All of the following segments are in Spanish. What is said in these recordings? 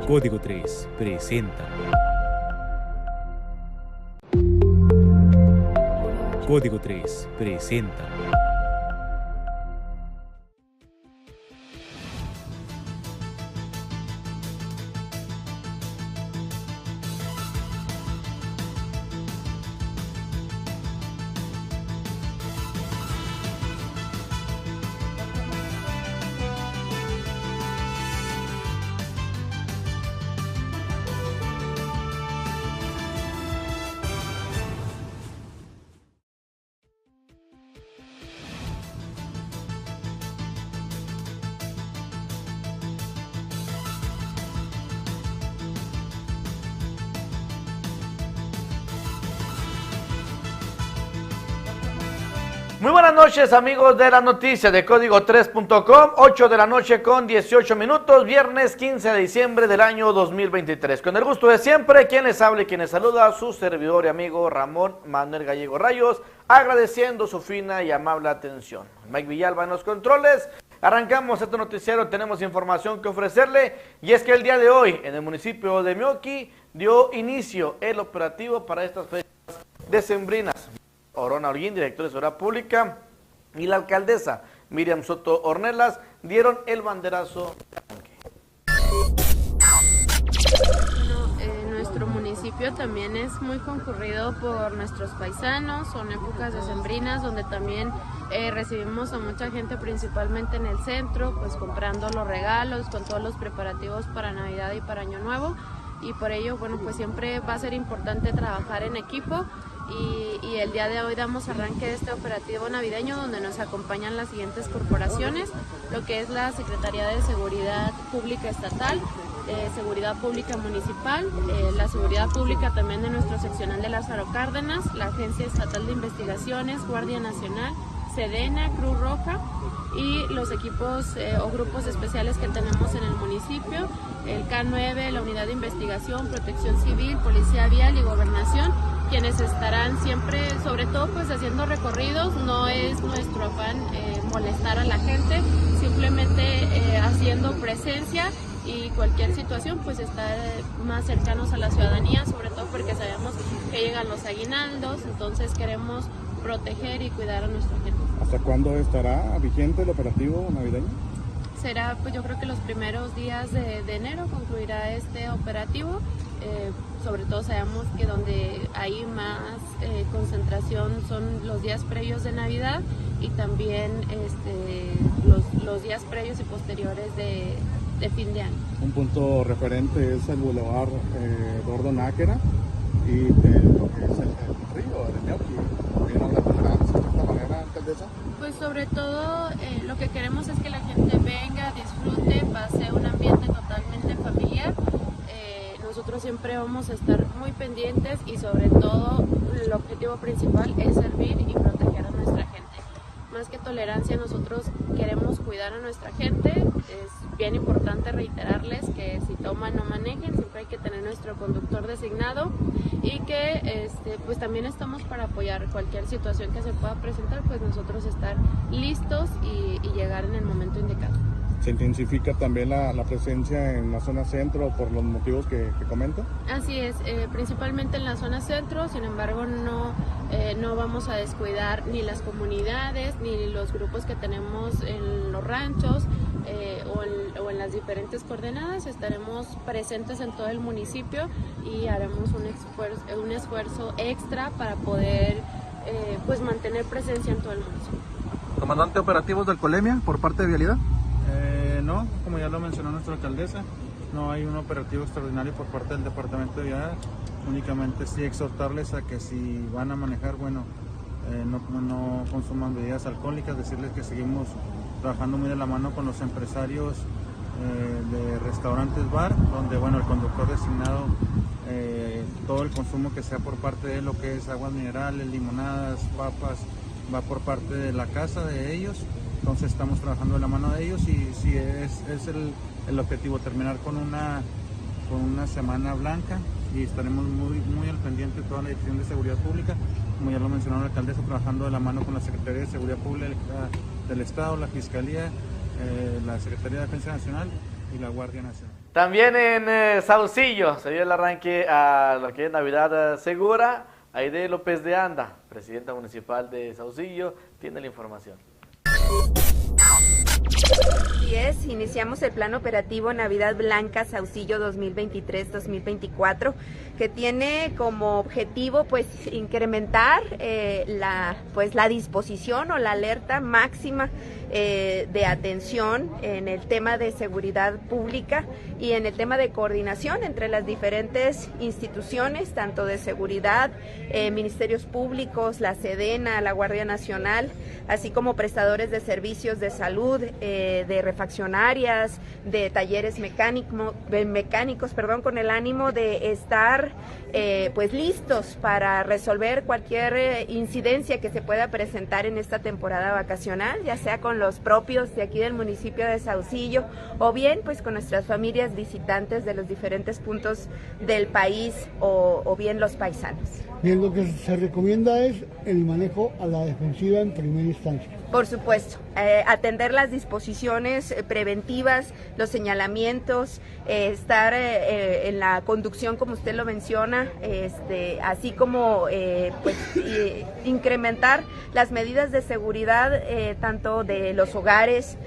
Código 3 presenta. Código 3 presenta. Muy buenas noches, amigos de las noticias de Código 3.com, 8 de la noche con 18 minutos, viernes 15 de diciembre del año 2023. Con el gusto de siempre, quien les habla y quien les saluda, su servidor y amigo Ramón Manuel Gallego Rayos, agradeciendo su fina y amable atención. Mike Villalba en los controles. Arrancamos este noticiero, tenemos información que ofrecerle, y es que el día de hoy, en el municipio de Meoqui, dio inicio el operativo para estas fechas decembrinas. Orona Holguín, director de Seguridad Pública, y la alcaldesa Miriam Soto Ornelas dieron el banderazo de arranque. Nuestro municipio también es muy concurrido por nuestros paisanos, son épocas decembrinas donde también recibimos a mucha gente, principalmente en el centro, pues comprando los regalos, con todos los preparativos para Navidad y para Año Nuevo, y por ello, bueno, pues siempre va a ser importante trabajar en equipo. Y el día de hoy damos arranque de este operativo navideño donde nos acompañan las siguientes corporaciones, lo que es la Secretaría de Seguridad Pública Estatal, Seguridad Pública Municipal, la Seguridad Pública también de nuestro seccional de Lázaro Cárdenas, la Agencia Estatal de Investigaciones, Guardia Nacional, Sedena, Cruz Roja y los equipos o grupos especiales que tenemos en el municipio, el K9, la Unidad de Investigación, Protección Civil, Policía Vial y Gobernación, quienes estarán siempre, sobre todo pues haciendo recorridos. No es nuestro afán molestar a la gente, simplemente haciendo presencia y cualquier situación pues estar más cercanos a la ciudadanía, sobre todo porque sabemos que llegan los aguinaldos, entonces queremos proteger y cuidar a nuestra gente. ¿Hasta cuándo estará vigente el operativo navideño? Será, pues yo creo que los primeros días de enero concluirá este operativo. Sobre todo sabemos que donde hay más concentración son los días previos de Navidad y también los días previos y posteriores de fin de año. Un punto referente es el Boulevard Gordo Nájera y lo que es el río de Meoqui. ¿Vieron la tolerancia de esta manera, alcaldesa? Pues sobre todo lo que queremos es que la gente venga, disfrute, pase un ambiente totalmente familiar. Nosotros siempre vamos a estar muy pendientes y sobre todo el objetivo principal es servir y proteger a nuestra gente. Más que tolerancia, nosotros queremos cuidar a nuestra gente. Es bien importante reiterarles que si toman no manejen, siempre hay que tener nuestro conductor designado y que pues también estamos para apoyar cualquier situación que se pueda presentar, pues nosotros estar listos y llegar en el momento indicado. ¿Se intensifica también la presencia en la zona centro por los motivos que comenta? Así es, principalmente en la zona centro, sin embargo no vamos a descuidar ni las comunidades ni los grupos que tenemos en los ranchos o en las diferentes coordenadas. Estaremos presentes en todo el municipio y haremos un esfuerzo extra para poder pues mantener presencia en todo el municipio. Comandante, operativos de alcoholemia por parte de Vialidad. No, como ya lo mencionó nuestra alcaldesa, no hay un operativo extraordinario por parte del Departamento de Vialidad. Únicamente sí exhortarles a que si van a manejar, bueno, no consuman bebidas alcohólicas, decirles que seguimos trabajando muy de la mano con los empresarios de restaurantes bar, donde bueno, el conductor designado, todo el consumo que sea por parte de lo que es aguas minerales, limonadas, papas, va por parte de la casa de ellos. Entonces estamos trabajando de la mano de ellos y sí es el objetivo, terminar con una semana blanca, y estaremos muy al pendiente de toda la Dirección de Seguridad Pública, como ya lo mencionó la alcaldesa, trabajando de la mano con la Secretaría de Seguridad Pública del Estado, la Fiscalía, la Secretaría de Defensa Nacional y la Guardia Nacional. También en Saucillo se dio el arranque a lo que es Navidad Segura. Aide López de Anda, presidenta municipal de Saucillo, tiene la información. Así es, iniciamos el plan operativo Navidad Blanca Saucillo 2023-2024, que tiene como objetivo pues incrementar la disposición o la alerta máxima de atención en el tema de seguridad pública y en el tema de coordinación entre las diferentes instituciones, tanto de seguridad, ministerios públicos, la Sedena, la Guardia Nacional, así como prestadores de servicios de salud, de refaccionarias, de talleres mecánicos, con el ánimo de estar pues listos para resolver cualquier incidencia que se pueda presentar en esta temporada vacacional, ya sea con los propios de aquí del municipio de Saucillo o bien pues con nuestras familias visitantes de los diferentes puntos del país o bien los paisanos. Bien, lo que se recomienda es el manejo a la defensiva en primera instancia. Por supuesto, atender las disposiciones preventivas, los señalamientos, estar en la conducción como usted lo menciona, así como incrementar las medidas de seguridad tanto de los hogares,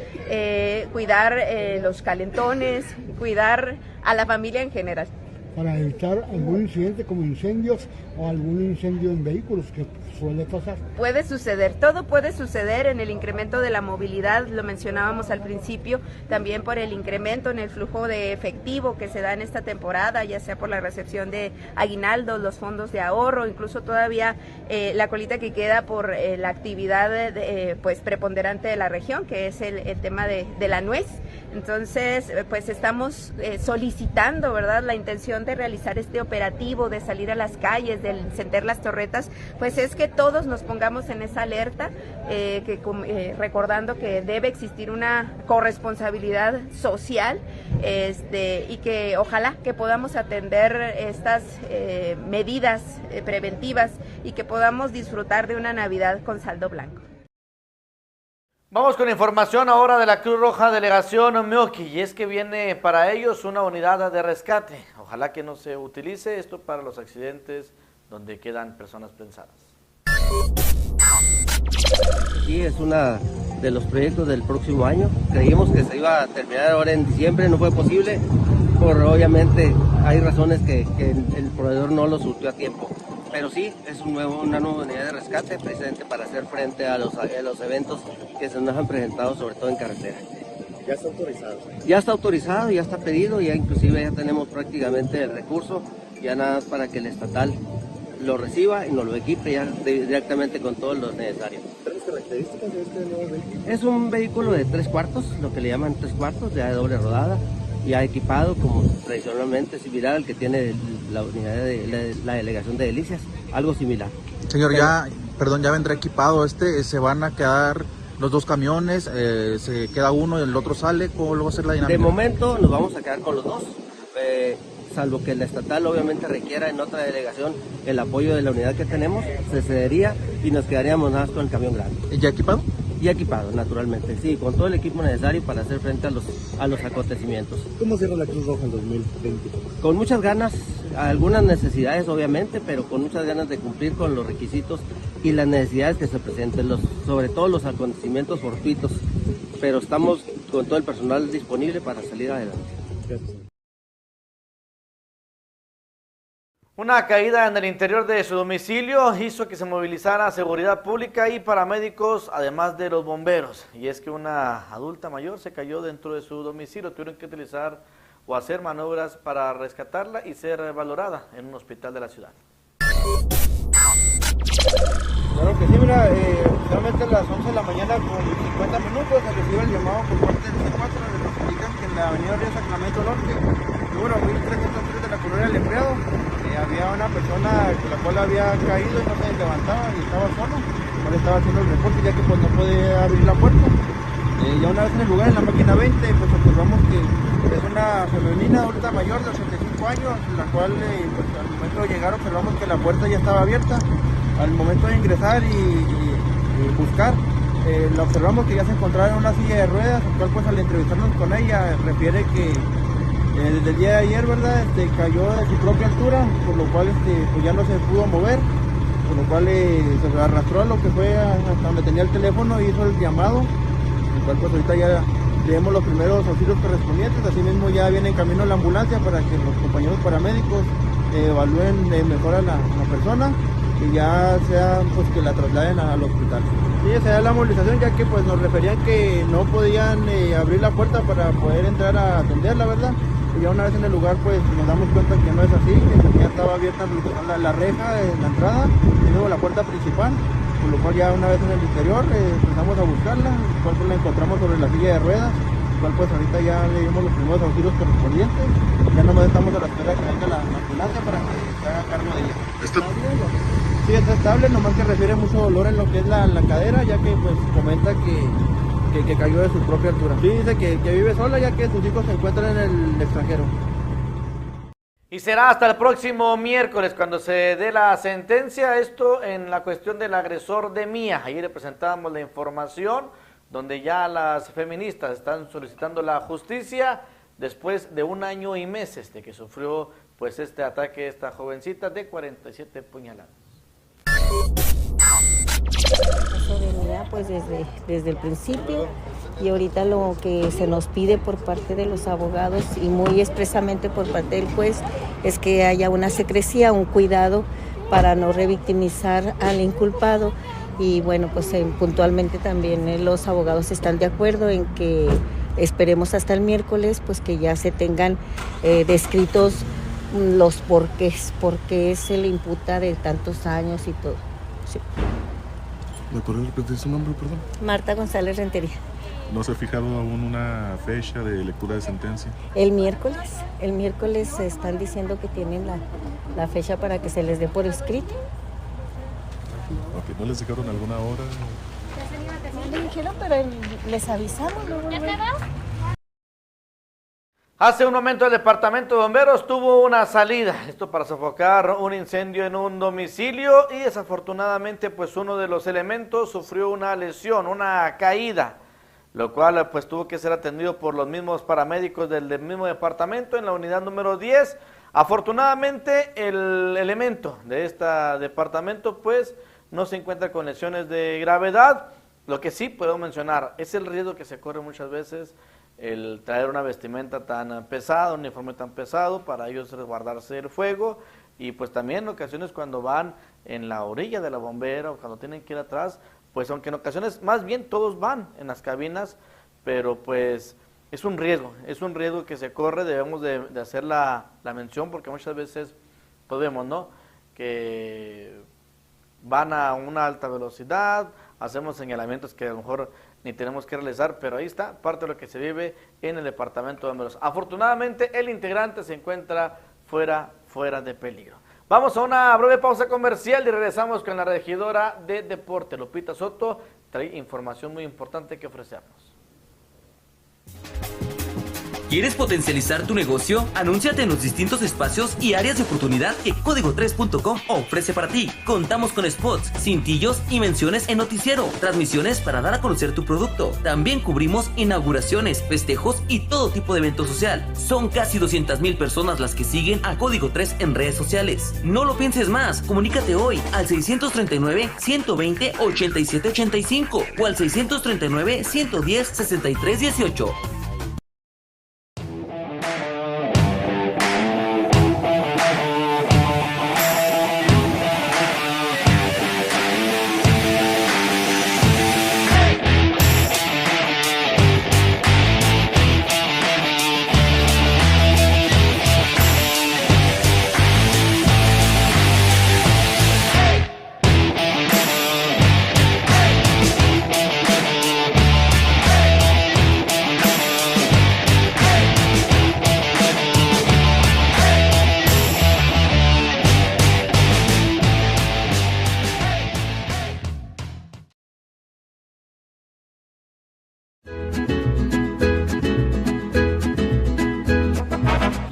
cuidar los calentones, cuidar a la familia en general. Para evitar algún incidente como incendios o algún incendio en vehículos que suele pasar. Puede suceder, todo puede suceder en el incremento de la movilidad, lo mencionábamos al principio, también por el incremento en el flujo de efectivo que se da en esta temporada, ya sea por la recepción de aguinaldos, los fondos de ahorro, incluso todavía la colita que queda por la actividad pues preponderante de la región, que es el tema de la nuez. Entonces, pues estamos solicitando, ¿verdad?, la intención de realizar este operativo, de salir a las calles, de encender las torretas, pues es que todos nos pongamos en esa alerta, recordando que debe existir una corresponsabilidad social y que ojalá que podamos atender estas medidas preventivas y que podamos disfrutar de una Navidad con saldo blanco. Vamos con información ahora de la Cruz Roja Delegación Meoqui, y es que viene para ellos una unidad de rescate. Ojalá que no se utilice esto para los accidentes donde quedan personas prensadas. Sí, es uno de los proyectos del próximo año. Creímos que se iba a terminar ahora en diciembre, no fue posible, obviamente hay razones que el proveedor no lo surtió a tiempo. Pero sí, es una nueva unidad de rescate precisamente para hacer frente a los eventos que se nos han presentado, sobre todo en carretera. ¿Ya está autorizado? Ya está autorizado, ya está pedido, ya inclusive ya tenemos prácticamente el recurso, ya nada más para que el estatal lo reciba y nos lo equipe ya directamente con todo lo necesario. ¿Cuáles son las características de este nuevo vehículo? Es un vehículo de 3/4, lo que le llaman 3/4, ya de doble rodada, ya equipado como tradicionalmente similar al que tiene la unidad de la delegación de Delicias, algo similar. Señor, ya vendrá equipado se van a quedar los dos camiones, se queda uno y el otro sale, ¿cómo lo va a hacer la dinámica? De momento nos vamos a quedar con los dos, salvo que la estatal obviamente requiera en otra delegación el apoyo de la unidad que tenemos, se cedería y nos quedaríamos nada más con el camión grande. ¿Ya equipado? Y equipado, naturalmente, sí, con todo el equipo necesario para hacer frente a los acontecimientos. ¿Cómo cierra la Cruz Roja en 2020? Con muchas ganas, algunas necesidades obviamente, pero con muchas ganas de cumplir con los requisitos y las necesidades que se presenten, sobre todo los acontecimientos fortuitos, pero estamos con todo el personal disponible para salir adelante. Gracias. Una caída en el interior de su domicilio hizo que se movilizara seguridad pública y paramédicos, además de los bomberos. Y es que una adulta mayor se cayó dentro de su domicilio. Tuvieron que utilizar o hacer maniobras para rescatarla y ser valorada en un hospital de la ciudad. Claro que sí, mira, solamente a las 11 de la mañana con 50 minutos se recibe el llamado por parte del C4, donde nos indican que en la avenida Río Sacramento Norte, número 1303 de la colonia del Empleado, había una persona con la cual había caído y no se levantaba y estaba solo. Ahora estaba haciendo el reporte ya que pues no puede abrir la puerta. Ya una vez en el lugar, en la máquina 20, pues observamos que es una femenina adulta mayor de 85 años, la cual pues, al momento de llegar observamos que la puerta ya estaba abierta. Al momento de ingresar y buscar, la observamos que ya se encontraba en una silla de ruedas, el cual pues al entrevistarnos con ella refiere que desde el día de ayer, ¿verdad? Cayó de su propia altura, por lo cual pues ya no se pudo mover, por lo cual se arrastró a lo que fue hasta donde tenía el teléfono y hizo el llamado, el cual pues ahorita ya le dimos los primeros auxilios correspondientes. Asimismo ya viene en camino la ambulancia para que los compañeros paramédicos evalúen mejor a la persona y ya sea pues que la trasladen al hospital. Sí, se da la movilización ya que pues nos referían que no podían abrir la puerta para poder entrar a atenderla, ¿verdad? Y ya una vez en el lugar pues nos damos cuenta que no es así, que ya estaba abierta la reja en la entrada y luego la puerta principal, por lo cual ya una vez en el interior empezamos a buscarla, el cual pues la encontramos sobre la silla de ruedas, el cual pues ahorita ya le dimos los primeros auxilios correspondientes, ya nomás estamos a la espera de que venga la ambulancia para que se haga cargo de ella. Sí, está estable, nomás que refiere mucho dolor en lo que es la cadera, ya que pues comenta que cayó de su propia altura. Sí, dice que vive sola ya que sus hijos se encuentran en el extranjero. Y será hasta el próximo miércoles cuando se dé la sentencia, esto en la cuestión del agresor de Mía. Ayer le presentábamos la información donde ya las feministas están solicitando la justicia después de 1 año y meses de que sufrió pues este ataque esta jovencita de 47 puñaladas. Eso venía pues desde el principio y ahorita lo que se nos pide por parte de los abogados y muy expresamente por parte del juez es que haya una secrecía, un cuidado para no revictimizar al inculpado y bueno pues puntualmente también los abogados están de acuerdo en que esperemos hasta el miércoles pues que ya se tengan descritos los porqués, por qué se le imputa de tantos años y todo. Sí. ¿Me podrías repetir su nombre, perdón? Marta González Rentería. ¿No se ha fijado aún una fecha de lectura de sentencia? El miércoles están diciendo que tienen la fecha para que se les dé por escrito. Ok, ¿no les dejaron alguna hora? No le dijeron, pero les avisamos. ¿No? Hace un momento el departamento de bomberos tuvo una salida, esto para sofocar un incendio en un domicilio y desafortunadamente pues uno de los elementos sufrió una lesión, una caída, lo cual pues tuvo que ser atendido por los mismos paramédicos del mismo departamento en la unidad número 10. Afortunadamente el elemento de este departamento pues no se encuentra con lesiones de gravedad. Lo que sí puedo mencionar es el riesgo que se corre muchas veces el traer una vestimenta tan pesada, un uniforme tan pesado, para ellos resguardarse el fuego, y pues también en ocasiones cuando van en la orilla de la bombera o cuando tienen que ir atrás, pues aunque en ocasiones más bien todos van en las cabinas, pero pues es un riesgo que se corre, debemos de hacer la mención porque muchas veces pues vemos, ¿no?, que van a una alta velocidad, hacemos señalamientos que a lo mejor ni tenemos que realizar, pero ahí está parte de lo que se vive en el departamento de bomberos. Afortunadamente el integrante se encuentra fuera de peligro. Vamos a una breve pausa comercial y regresamos con la regidora de deporte, Lupita Soto, trae información muy importante que ofrecernos. ¿Quieres potencializar tu negocio? Anúnciate en los distintos espacios y áreas de oportunidad que Código3.com ofrece para ti. Contamos con spots, cintillos y menciones en noticiero, transmisiones para dar a conocer tu producto. También cubrimos inauguraciones, festejos y todo tipo de evento social. Son casi 200,000 personas las que siguen a Código 3 en redes sociales. No lo pienses más, comunícate hoy al 639-120-8785 o al 639-110-6318.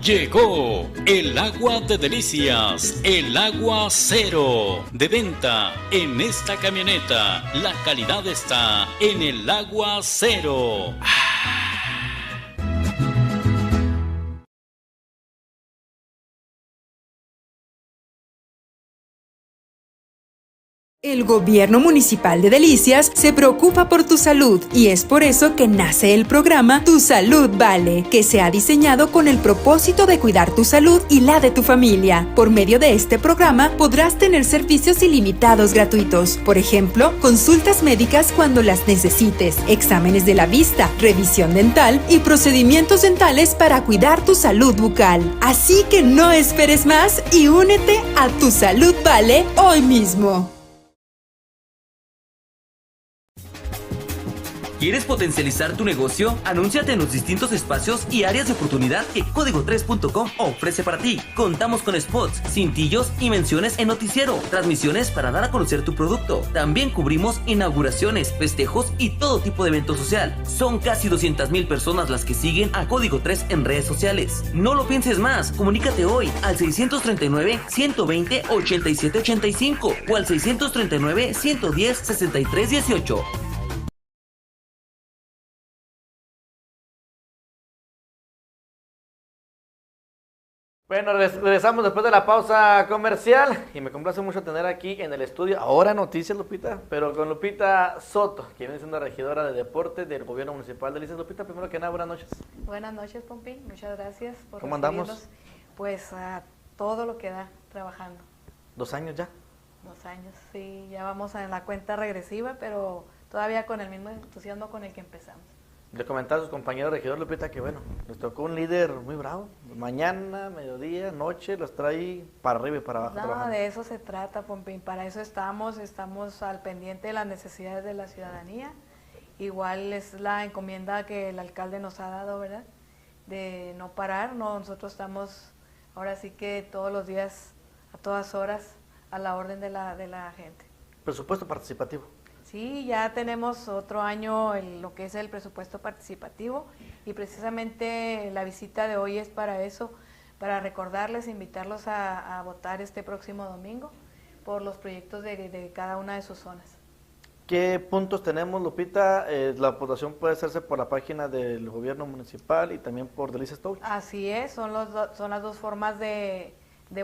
Llegó el agua de delicias, el agua cero, de venta en esta camioneta. La calidad está en el agua cero. El Gobierno Municipal de Delicias se preocupa por tu salud y es por eso que nace el programa Tu Salud Vale, que se ha diseñado con el propósito de cuidar tu salud y la de tu familia. Por medio de este programa podrás tener servicios ilimitados gratuitos, por ejemplo, consultas médicas cuando las necesites, exámenes de la vista, revisión dental y procedimientos dentales para cuidar tu salud bucal. Así que no esperes más y únete a Tu Salud Vale hoy mismo. ¿Quieres potencializar tu negocio? Anúnciate en los distintos espacios y áreas de oportunidad que Código3.com ofrece para ti. Contamos con spots, cintillos y menciones en noticiero, transmisiones para dar a conocer tu producto. También cubrimos inauguraciones, festejos y todo tipo de evento social. Son casi 200,000 personas las que siguen a Código 3 en redes sociales. No lo pienses más, comunícate hoy al 639-120-8785 o al 639-110-6318. Bueno, regresamos después de la pausa comercial y me complace mucho tener aquí en el estudio, ahora noticias, Lupita, pero con Lupita Soto, que viene siendo regidora de deporte del Gobierno Municipal de Delicias. Lupita, primero que nada, buenas noches. Buenas noches, Pompi, muchas gracias por ¿Cómo andamos? recibirnos. Pues a todo lo que da, trabajando. 2 años ya. 2 años, sí, ya vamos en la cuenta regresiva, pero todavía con el mismo entusiasmo con el que empezamos. Le comentaba a sus compañeros regidores, Lupita, que bueno, les tocó un líder muy bravo. Mañana, mediodía, noche, los trae para arriba y para abajo. No, trabajando. de eso se trata, Pompín, para eso estamos al pendiente de las necesidades de la ciudadanía. Igual es la encomienda que el alcalde nos ha dado, ¿verdad? De no parar, no, nosotros estamos ahora sí que todos los días, a todas horas, a la orden de la gente. Presupuesto participativo. Sí, ya tenemos otro año lo que es el presupuesto participativo y precisamente la visita de hoy es para eso, para recordarles, invitarlos a votar este próximo domingo por los proyectos de cada una de sus zonas. ¿Qué puntos tenemos, Lupita? La votación puede hacerse por la página del Gobierno Municipal y también por Delicias Touch. Así es, son las dos formas de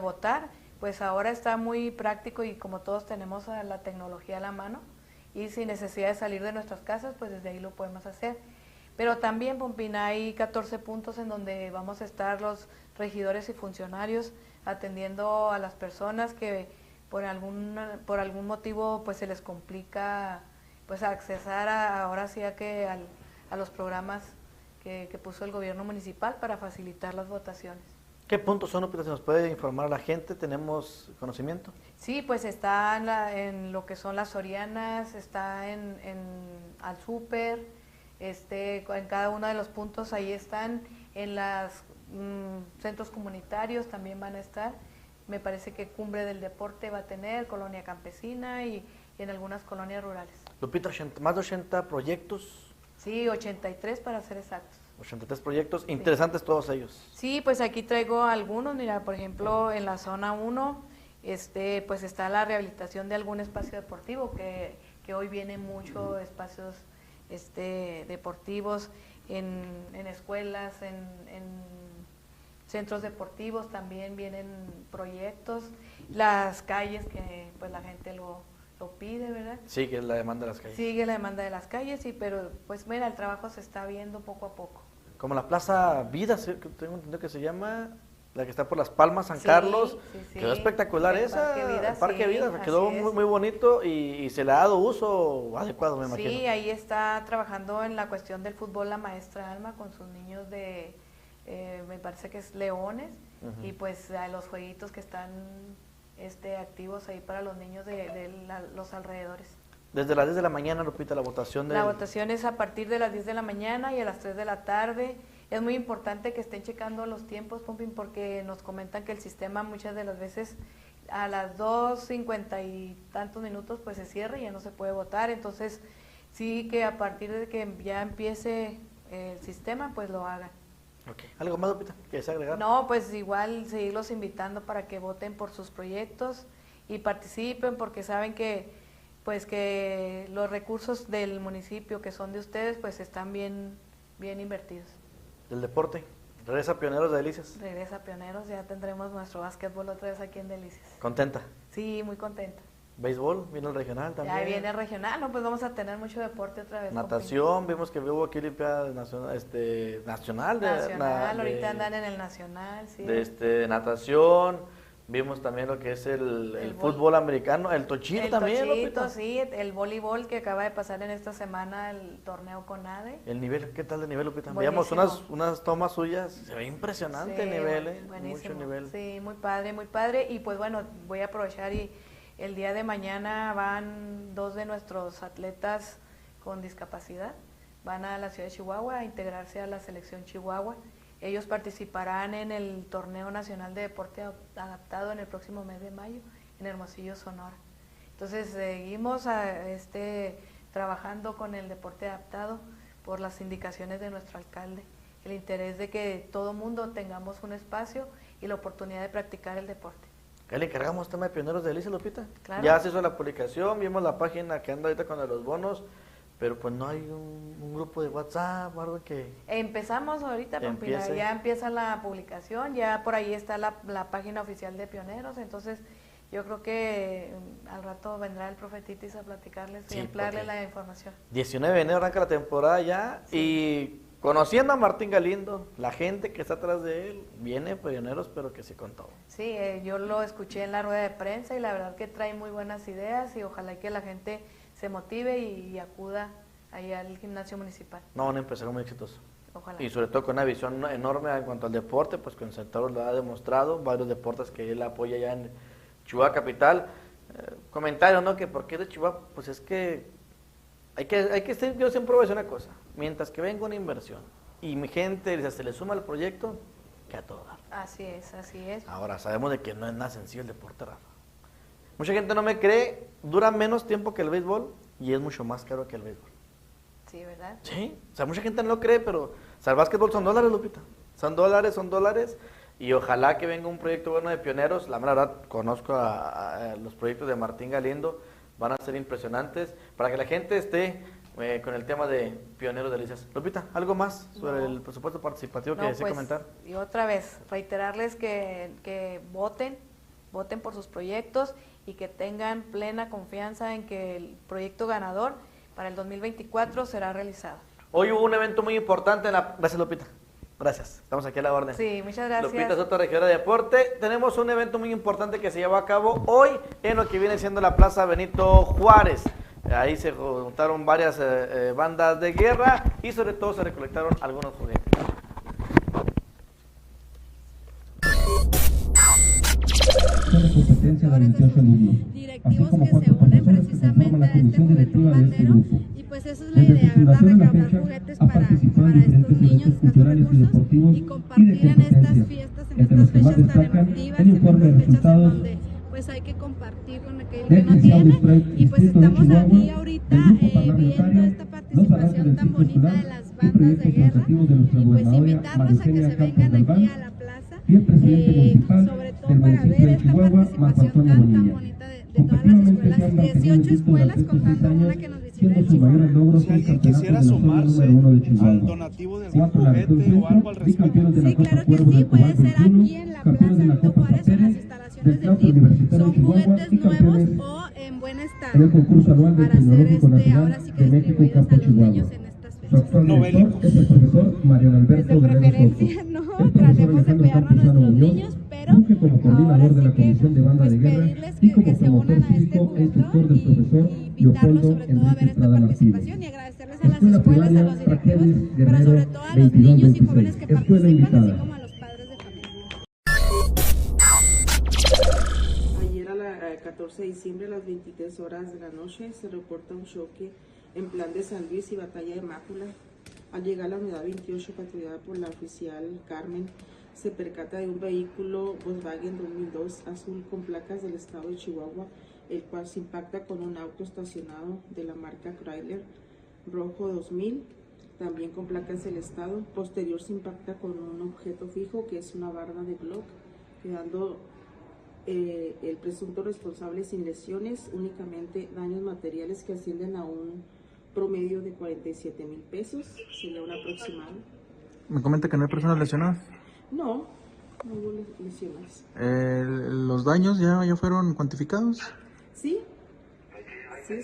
votar. Pues ahora está muy práctico y como todos tenemos la tecnología a la mano, y sin necesidad de salir de nuestras casas, pues desde ahí lo podemos hacer. Pero también, Pompín, hay 14 puntos en donde vamos a estar los regidores y funcionarios atendiendo a las personas que por algún motivo pues se les complica pues accesar ahora sí a los programas que puso el gobierno municipal para facilitar las votaciones. ¿Qué puntos son, Lupita? ¿Se nos puede informar a la gente? ¿Tenemos conocimiento? Sí, pues está en lo que son las Sorianas, está al súper, en cada uno de los puntos ahí están, en los centros comunitarios también van a estar. Me parece que Cumbre del Deporte va a tener, Colonia Campesina y en algunas colonias rurales. Lupita, más de 80 proyectos. Sí, 83 para ser exactos. 83 proyectos, interesantes todos ellos. Sí, pues aquí traigo algunos, mira, por ejemplo, en la zona 1, pues está la rehabilitación de algún espacio deportivo, que hoy vienen muchos espacios deportivos en escuelas, en centros deportivos también vienen proyectos, las calles que pues la gente lo pide, ¿verdad? Sigue la demanda de las calles. Sigue la demanda de las calles, sí, pero pues mira, el trabajo se está viendo poco a poco. Como la Plaza Vida, tengo entendido que se llama, la que está por Las Palmas, San Carlos, sí. quedó espectacular esa, el Parque Vida, quedó muy bonito y se le ha dado uso adecuado, me imagino. Sí, ahí está trabajando en la cuestión del fútbol la maestra Alma con sus niños me parece que es Leones, y pues los jueguitos que están activos ahí para los niños de los alrededores. Desde las 10 de la mañana, Lupita, la votación La votación es a partir de las 10 de la mañana y a las 3 de la tarde. Es muy importante que estén checando los tiempos, Pompín, porque nos comentan que el sistema muchas de las veces a las 2:50 y tantos minutos pues se cierra y ya no se puede votar. Entonces sí que a partir de que ya empiece el sistema pues lo hagan. Okay. ¿Algo más, Lupita, que desea agregar? No, pues igual seguirlos invitando para que voten por sus proyectos y participen, porque saben que pues que los recursos del municipio que son de ustedes pues están bien invertidos. Del deporte, regresa Pioneros de Delicias. Regresa Pioneros, ya tendremos nuestro básquetbol otra vez aquí en Delicias. ¿Contenta? Sí, muy contenta. ¿Béisbol? ¿Viene el regional también? Ya viene el regional, no, pues vamos a tener mucho deporte otra vez. Natación, vimos que hubo aquí Olimpiada nacional, nacional, ahorita andan en el nacional, sí. De natación, vimos también lo que es el fútbol americano, el tochito también. El tochito, sí, el voleibol que acaba de pasar en esta semana, el torneo CONADE. El nivel, ¿qué tal de nivel, Lupita? Buenísimo. Veíamos unas tomas suyas, se ve impresionante sí, el nivel, buenísimo. Mucho nivel. Sí, muy padre, y pues bueno, voy a aprovechar y el día de mañana van 2 de nuestros atletas con discapacidad, van a la ciudad de Chihuahua a integrarse a la selección Chihuahua. Ellos participarán en el Torneo Nacional de Deporte Adaptado en el próximo mes de mayo en Hermosillo, Sonora. Entonces seguimos trabajando con el deporte adaptado por las indicaciones de nuestro alcalde, el interés de que todo mundo tengamos un espacio y la oportunidad de practicar el deporte. ¿Qué le encargamos tema de Pioneros de Delicias, Lupita? Claro. Ya se hizo la publicación, vimos la página que anda ahorita con los bonos, pero pues no hay un grupo de WhatsApp o algo que... Empezamos ahorita, Pampina, ya empieza la publicación, ya por ahí está la página oficial de Pioneros, entonces yo creo que al rato vendrá el profe Titis a platicarles y ampliarles la información. 19 de enero arranca la temporada ya, y conociendo a Martín Galindo, la gente que está atrás de él, viene Pioneros, pero que sí con todo. Sí, yo lo escuché en la rueda de prensa y la verdad que trae muy buenas ideas y ojalá que la gente se motive y acuda ahí al gimnasio municipal. No, un empresario muy exitoso. Ojalá. Y sobre todo con una visión enorme en cuanto al deporte, pues con Centauros lo ha demostrado, varios deportes que él apoya ya en Chihuahua Capital. Comentario, ¿no? Que por qué de Chihuahua, pues es que hay que ser, yo siempre voy a decir una cosa, mientras que venga una inversión y mi gente se le suma al proyecto, que a todo dar. Así es, así es. Ahora, sabemos de que no es nada sencillo el deporte, Rafa. Mucha gente no me cree, dura menos tiempo que el béisbol y es mucho más caro que el béisbol. Sí, ¿verdad? Sí, o sea, mucha gente no lo cree, pero o sea, el básquetbol son dólares, Lupita. Son dólares, y ojalá que venga un proyecto bueno de Pioneros. La verdad, conozco a los proyectos de Martín Galindo, van a ser impresionantes, para que la gente esté con el tema de Pioneros de Delicias. Lupita, ¿algo más sobre el presupuesto participativo que desea comentar? Y otra vez, reiterarles que voten por sus proyectos y que tengan plena confianza en que el proyecto ganador para el 2024 será realizado. Hoy hubo un evento muy importante Gracias, Lupita. Gracias, estamos aquí a la orden. Sí, muchas gracias. Lupita Soto, regidora de Deporte. Tenemos un evento muy importante que se llevó a cabo hoy en lo que viene siendo la Plaza Benito Juárez. Ahí se juntaron varias bandas de guerra y sobre todo se recolectaron algunos juguetes. Directivos que se unen precisamente a este juguetón bandero y pues esa es la idea, ¿verdad? Recaudar juguetes para estos niños de escasos recursos y compartir en estas fiestas, en estas fechas tan emotivas, en estas fechas en donde pues hay que compartir con aquel que no tiene y pues estamos aquí ahorita viendo esta participación tan bonita de las bandas de guerra y pues invitarlos a que se vengan aquí a la plaza, sobre todo para ver esta participación tan bonita de todas las escuelas, 18 escuelas contando una que nos visita de Chihuahua. Si alguien quisiera sumarse al donativo de algún juguete o algo al respecto. Sí, claro que sí, puede ser aquí en la Plaza Benito Juárez o en las instalaciones del DIF. Son juguetes nuevos o en buen estado para hacer ahora sí que distribuidos a los niños en estas fechas. De preferencia no, tratemos de cuidar a nuestros niños, pero ahora sí que pues pedirles que se unan a este juguetón y invitarlos sobre todo a ver esta participación y agradecerles a las escuelas, a los directivos, pero sobre todo a los niños y jóvenes que participan, así como a los padres de familia. Ayer a la 14 de diciembre a las 23 horas de la noche se reporta un choque en plan de San Luis y Batalla de Mácula. Al llegar a la unidad 28 patrullada por la oficial Carmen, se percata de un vehículo Volkswagen 2002 azul con placas del estado de Chihuahua, el cual se impacta con un auto estacionado de la marca Chrysler rojo 2000. también con placas del Estado. Posterior se impacta con un objeto fijo que es una barra de Glock, quedando el presunto responsable sin lesiones, únicamente daños materiales que ascienden a un promedio de 47,000 pesos, sería un aproximado. Me comenta que no hay personas lesionadas. No hubo lesiones. ¿Los daños ya fueron cuantificados? Sí,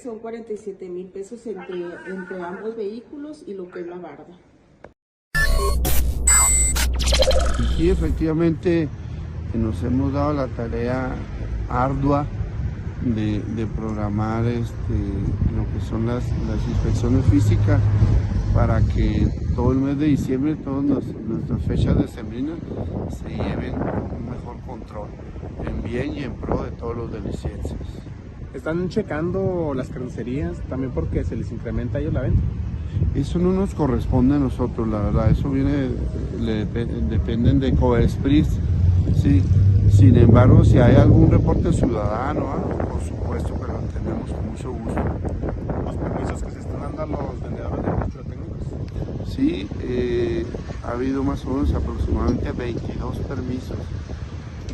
son 47,000 pesos entre ambos vehículos y lo que es la barda. Sí, efectivamente nos hemos dado la tarea ardua de programar lo que son las inspecciones físicas para que todo el mes de diciembre, todas nuestras fechas decembrinas se lleven un mejor control en bien y en pro de todos los delicienses. ¿Están checando las carnicerías también porque se les incrementa a ellos la venta? Eso no nos corresponde a nosotros, la verdad, eso dependen de Covespris, sí. Sin embargo, si hay algún reporte ciudadano, por supuesto que lo entendemos con mucho gusto. ¿Los permisos que se están dando a los vendedores de electrotécnicos? Sí, ha habido más o menos aproximadamente 22 permisos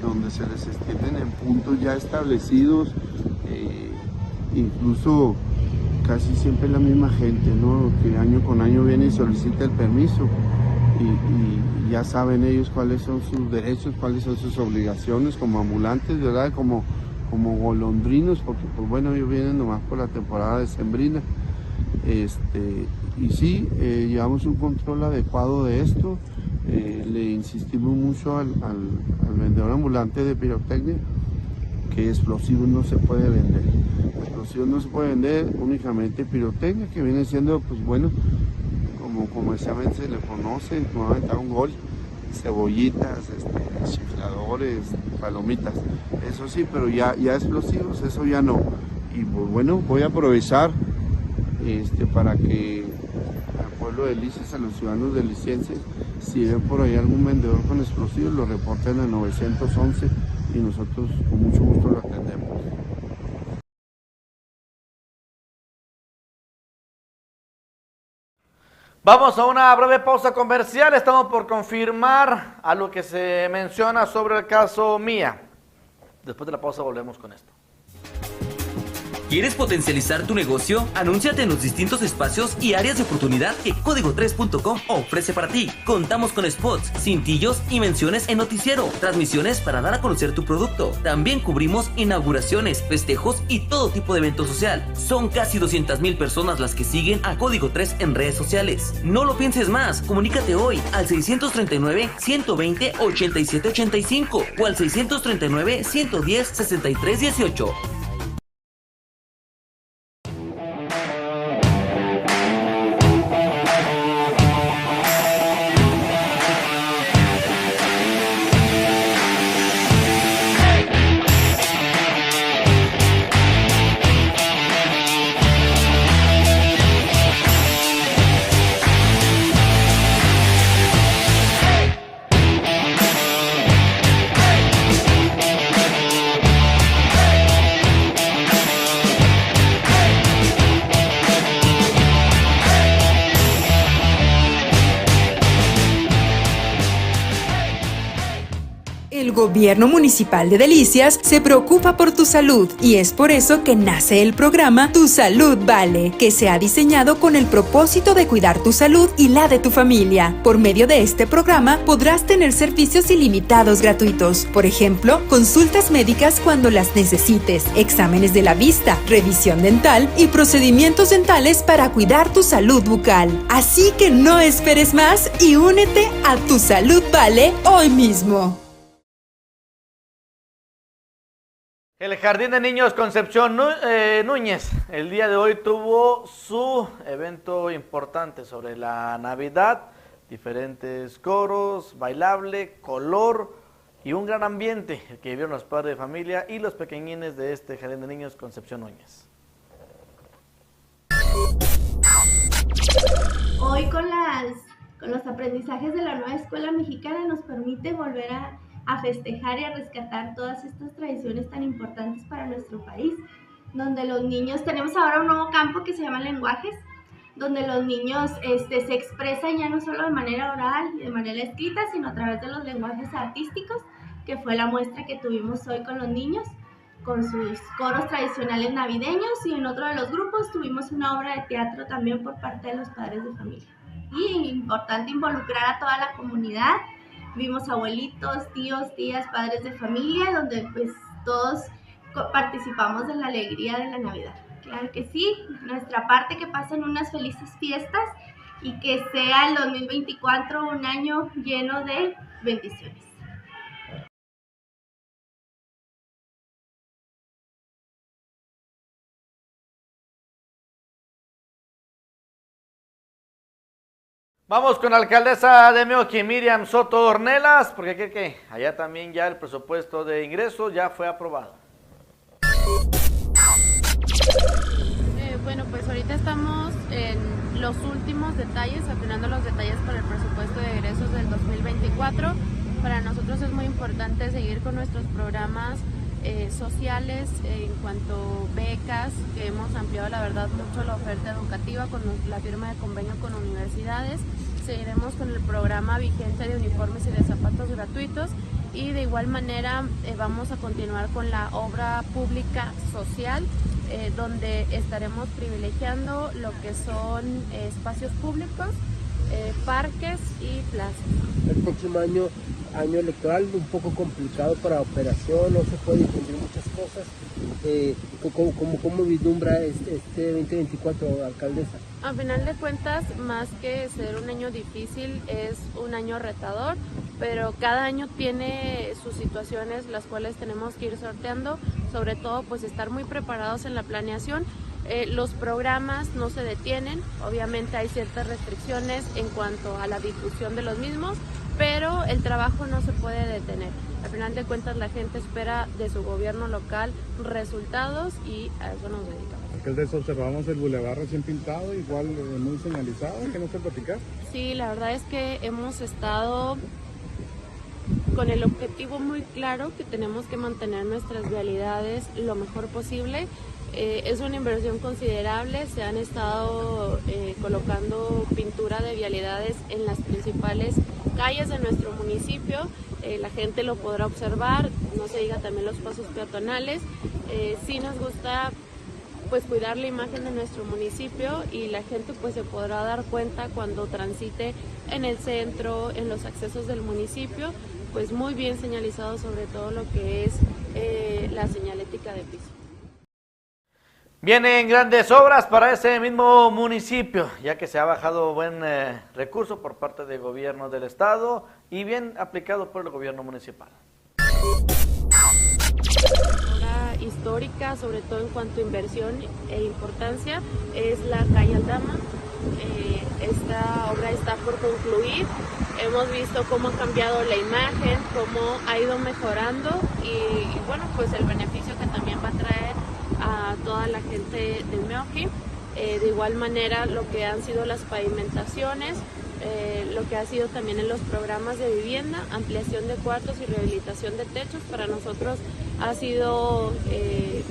donde se les extienden en puntos ya establecidos, incluso casi siempre la misma gente, ¿no? Que año con año viene y solicita el permiso y ya saben ellos cuáles son sus derechos, cuáles son sus obligaciones como ambulantes, ¿verdad? Como golondrinos, porque pues bueno, ellos vienen nomás por la temporada decembrina. Y sí, llevamos un control adecuado de esto, le insistimos mucho al vendedor ambulante de pirotecnia que explosivos no se puede vender. Explosivos no se puede vender, únicamente pirotecnia, que viene siendo, pues bueno, como comercialmente se le conoce, nuevamente un gol, cebollitas, chifladores, palomitas, eso sí, pero ya explosivos, eso ya no. Y pues bueno, voy a aprovechar para que al pueblo de Licias, a los ciudadanos de Licienses, si ven por ahí algún vendedor con explosivos, lo reporten al 911 y nosotros con mucho gusto lo atendemos. Vamos a una breve pausa comercial. Estamos por confirmar a lo que se menciona sobre el caso Mía. Después de la pausa volvemos con esto. ¿Quieres potencializar tu negocio? Anúnciate en los distintos espacios y áreas de oportunidad que Código3.com ofrece para ti. Contamos con spots, cintillos y menciones en noticiero, transmisiones para dar a conocer tu producto. También cubrimos inauguraciones, festejos y todo tipo de evento social. Son casi 200,000 personas las que siguen a Código 3 en redes sociales. No lo pienses más, comunícate hoy al 639-120-8785 o al 639-110-6318. El Gobierno Municipal de Delicias se preocupa por tu salud y es por eso que nace el programa Tu Salud Vale, que se ha diseñado con el propósito de cuidar tu salud y la de tu familia. Por medio de este programa podrás tener servicios ilimitados gratuitos, por ejemplo, consultas médicas cuando las necesites, exámenes de la vista, revisión dental y procedimientos dentales para cuidar tu salud bucal. Así que no esperes más y únete a Tu Salud Vale hoy mismo. El Jardín de Niños Concepción Núñez el día de hoy tuvo su evento importante sobre la Navidad, diferentes coros, bailable, color y un gran ambiente que vivieron los padres de familia y los pequeñines de este Jardín de Niños Concepción Núñez. Hoy con los aprendizajes de la nueva escuela mexicana nos permite volver a festejar y a rescatar todas estas tradiciones tan importantes para nuestro país, donde los niños tenemos ahora un nuevo campo que se llama lenguajes, donde los niños se expresan ya no solo de manera oral y de manera escrita, sino a través de los lenguajes artísticos, que fue la muestra que tuvimos hoy con los niños, con sus coros tradicionales navideños, y en otro de los grupos tuvimos una obra de teatro también por parte de los padres de familia. Y importante involucrar a toda la comunidad, vimos abuelitos, tíos, tías, padres de familia, donde pues todos participamos de la alegría de la Navidad. Claro que sí, nuestra parte, que pasen unas felices fiestas y que sea el 2024 un año lleno de bendiciones. Vamos con la alcaldesa de Meoqui, Miriam Soto Ornelas, porque ¿qué? Allá también ya el presupuesto de ingresos ya fue aprobado. Bueno, pues ahorita estamos en los últimos detalles, afinando los detalles para el presupuesto de egresos del 2024. Para nosotros es muy importante seguir con nuestros programas sociales en cuanto a becas, que hemos ampliado la verdad mucho la oferta educativa con la firma de convenio con universidades. Seguiremos con el programa vigente de uniformes y de zapatos gratuitos, y de igual manera vamos a continuar con la obra pública social, donde estaremos privilegiando lo que son espacios públicos, parques y plazas. El próximo año electoral, un poco complicado para operación, no se puede difundir muchas cosas. ¿Cómo vislumbra este 2024, alcaldesa? A final de cuentas, más que ser un año difícil, es un año retador, pero cada año tiene sus situaciones las cuales tenemos que ir sorteando, sobre todo pues estar muy preparados en la planeación. Los programas no se detienen, obviamente hay ciertas restricciones en cuanto a la difusión de los mismos, pero el trabajo no se puede detener. Al final de cuentas la gente espera de su gobierno local resultados, y a eso nos dedicamos. Alcaldesa, observamos el bulevar recién pintado, igual muy señalizado, ¿qué nos puede platicar? Sí, la verdad es que hemos estado con el objetivo muy claro que tenemos que mantener nuestras vialidades lo mejor posible. Es una inversión considerable, se han estado colocando pintura de vialidades en las principales calles de nuestro municipio, la gente lo podrá observar, no se diga también los pasos peatonales. Sí nos gusta pues cuidar la imagen de nuestro municipio, y la gente pues se podrá dar cuenta cuando transite en el centro, en los accesos del municipio, pues muy bien señalizado, sobre todo lo que es la señalética de piso. Vienen grandes obras para ese mismo municipio, ya que se ha bajado buen recurso por parte del gobierno del estado y bien aplicado por el gobierno municipal. Obra histórica, sobre todo en cuanto a inversión e importancia, es la calle Aldama. Esta obra está por concluir. Hemos visto cómo ha cambiado la imagen, cómo ha ido mejorando, y bueno, pues el beneficio que también va a traer a toda la gente de Meoqui. De igual manera lo que han sido las pavimentaciones, lo que ha sido también en los programas de vivienda, ampliación de cuartos y rehabilitación de techos, para nosotros ha sido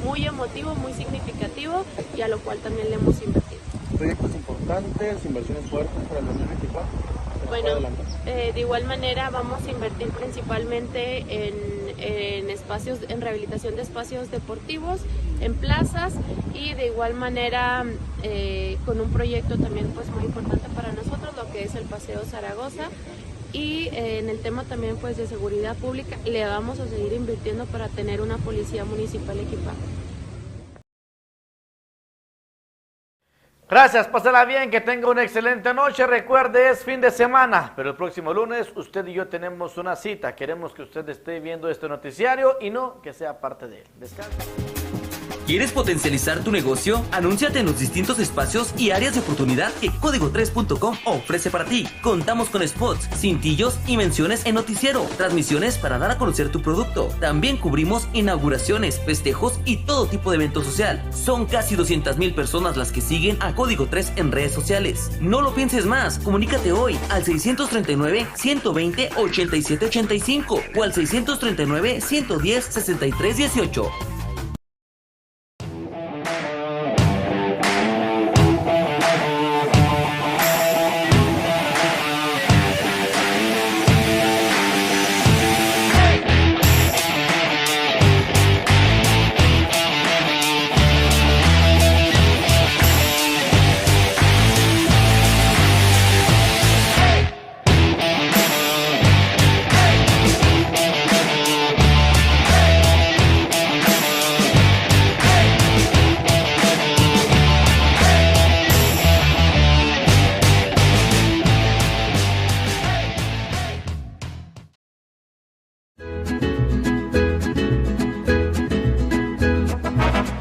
muy emotivo, muy significativo, y a lo cual también le hemos invertido. Proyectos importantes, inversiones fuertes para el 2024. Bueno, de igual manera vamos a invertir principalmente en espacios, en rehabilitación de espacios deportivos, en plazas, y de igual manera con un proyecto también pues muy importante para nosotros, lo que es el Paseo Zaragoza. Y en el tema también pues de seguridad pública le vamos a seguir invirtiendo para tener una policía municipal equipada. Gracias, pásala bien, que tenga una excelente noche. Recuerde, es fin de semana, pero el próximo lunes usted y yo tenemos una cita. Queremos que usted esté viendo este noticiario y no que sea parte de él. Descanse. ¿Quieres potencializar tu negocio? Anúnciate en los distintos espacios y áreas de oportunidad que Código3.com ofrece para ti. Contamos con spots, cintillos y menciones en noticiero, transmisiones para dar a conocer tu producto. También cubrimos inauguraciones, festejos y todo tipo de evento social. Son casi 200,000 personas las que siguen a Código 3 en redes sociales. No lo pienses más, comunícate hoy al 639-120-8785 o al 639-110-6318.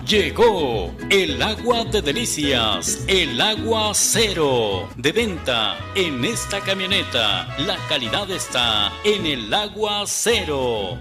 Llegó el agua de delicias, el agua cero, de venta en esta camioneta. La calidad está en el agua cero.